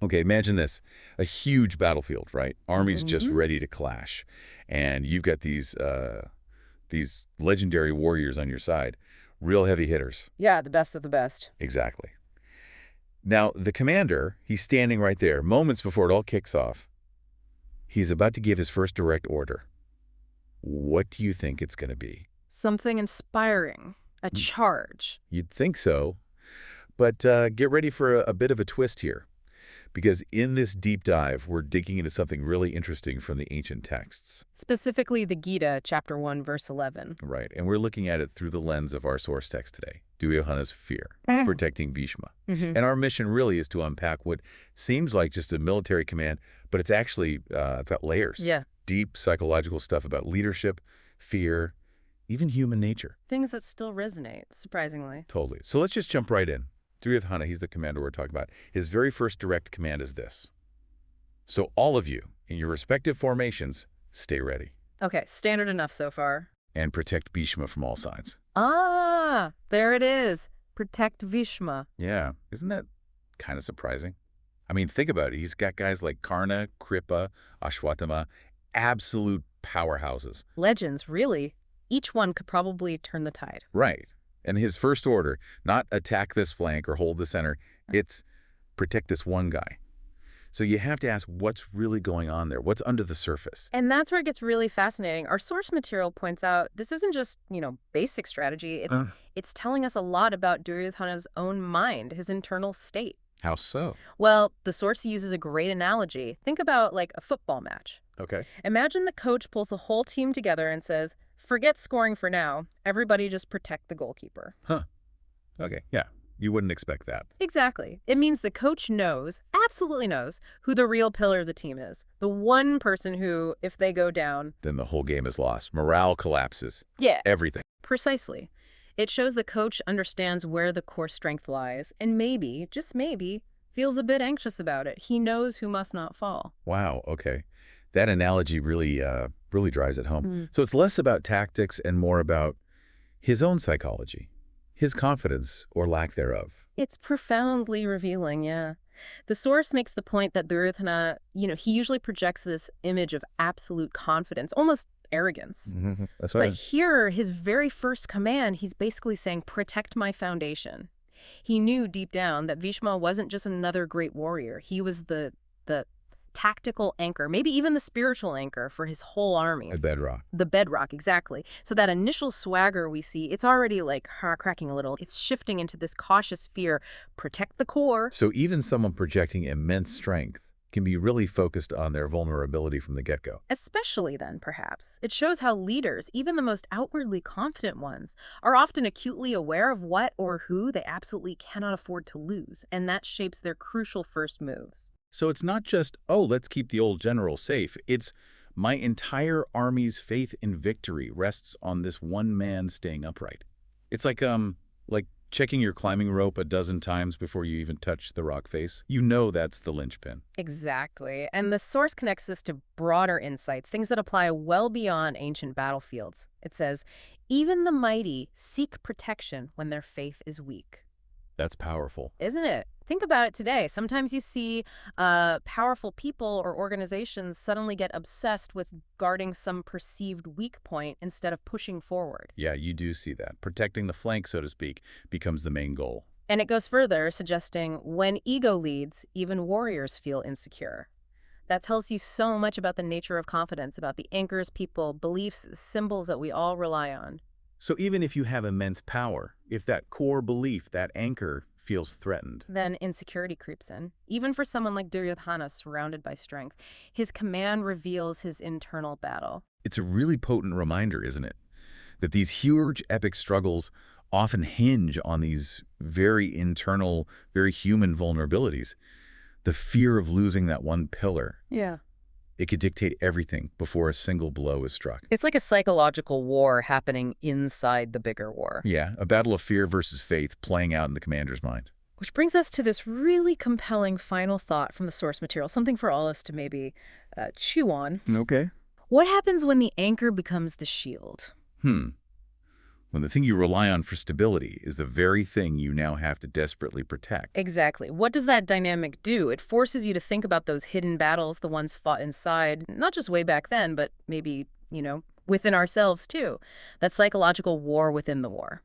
Okay, imagine this. A huge battlefield, right? Armies just Hmm. ready to clash. And you've got these legendary warriors on your side. Real heavy hitters. Yeah, the best of the best. Exactly. Now, the commander, he's standing right there, moments before it all kicks off. He's about to give his first direct order. What do you think it's going to be? Something inspiring. A Y- charge. You'd think so. But get ready for a bit of a twist here. Because in this deep dive, we're digging into something really interesting from the ancient texts. Specifically the Gita, chapter 1, verse 11. Right, and we're looking at it through the lens of our source text today, Duryodhana's fear, protecting Bhishma. Hmm. And our mission really is to unpack what seems like just a military command, but it's actually, it's got layers. Yeah. Deep psychological stuff about leadership, fear, even human nature. Things that still resonate, surprisingly. Totally. So let's just jump right in. Duryodhana, he's the commander we're talking about. His very first direct command is this. So all of you, in your respective formations, stay ready Okay, standard enough so far. and protect Bhishma from all sides. Ah, there it is. Protect Bhishma. Yeah, isn't that kind of surprising? I mean, think about it. He's got guys like Karna, Kripa, Ashwatthama, absolute powerhouses. Legends, really. Each one could probably turn the tide. Right. And his first order, not attack this flank or hold the center, it's protect this one guy. So you have to ask what's really going on there. What's under the surface? And that's where it gets really fascinating. Our source material points out this isn't just, basic strategy. It's telling us a lot about Duryodhana's own mind, his internal state. How so? Well, the source uses a great analogy. Think about like a football match. Okay. Imagine the coach pulls the whole team together and says, forget scoring for now. Everybody just protect the goalkeeper. Huh. Okay, yeah. You wouldn't expect that. Exactly. It means the coach knows, absolutely knows, who the real pillar of the team is. The one person who, if they go down... Then the whole game is lost. Morale collapses. Yeah, Everything. precisely. It shows the coach understands where the core strength lies and maybe, just maybe, feels a bit anxious about it. He knows who must not fall. Wow, okay. That analogy really drives it home. Mm. So it's less about tactics and more about his own psychology, his confidence or lack thereof. It's profoundly revealing, yeah. The source makes the point that Duryodhana, he usually projects this image of absolute confidence, almost arrogance. That's But here, his very first command, he's basically saying, protect my foundation. He knew deep down that Bhishma wasn't just another great warrior. He was the tactical anchor, maybe even the spiritual anchor for his whole army. A bedrock. The bedrock, exactly. So that initial swagger we see, it's already like cracking a little. It's shifting into this cautious fear. Protect the core. So even someone projecting immense strength can be really focused on their vulnerability from the get-go. Especially then, perhaps. It shows how leaders, even the most outwardly confident ones, are often acutely aware of what or who they absolutely cannot afford to lose, and that shapes their crucial first moves. So it's not just, oh, let's keep the old general safe. It's my entire army's faith in victory rests on this one man staying upright. It's like checking your climbing rope a dozen times before you even touch the rock face. You know that's the linchpin. Exactly. And the source connects this to broader insights, things that apply well beyond ancient battlefields. It says, even the mighty seek protection when their faith is weak. That's powerful. Isn't it? Think about it today. Sometimes you see powerful people or organizations suddenly get obsessed with guarding some perceived weak point instead of pushing forward. Yeah, you do see that. Protecting the flank, so to speak, becomes the main goal. And it goes further, suggesting when ego leads, even warriors feel insecure. That tells you so much about the nature of confidence, about the anchors people, beliefs, symbols that we all rely on. So even if you have immense power, if that core belief, that anchor, feels threatened, Then insecurity creeps in. Even for someone like Duryodhana surrounded by strength, his command reveals his internal battle. it's a really potent reminder, isn't it? That these huge epic struggles often hinge on these very internal, very human vulnerabilities. The fear of losing that one pillar. Yeah. It could dictate everything before a single blow is struck. It's like a psychological war happening inside the bigger war. Yeah, a battle of fear versus faith playing out in the commander's mind. Which brings us to this really compelling final thought from the source material, something for all of us to maybe chew on. Okay. What happens when the anchor becomes the shield? When the thing you rely on for stability is the very thing you now have to desperately protect. Exactly. What does that dynamic do? It forces you to think about those hidden battles, the ones fought inside, not just way back then, but maybe, within ourselves too. That psychological war within the war.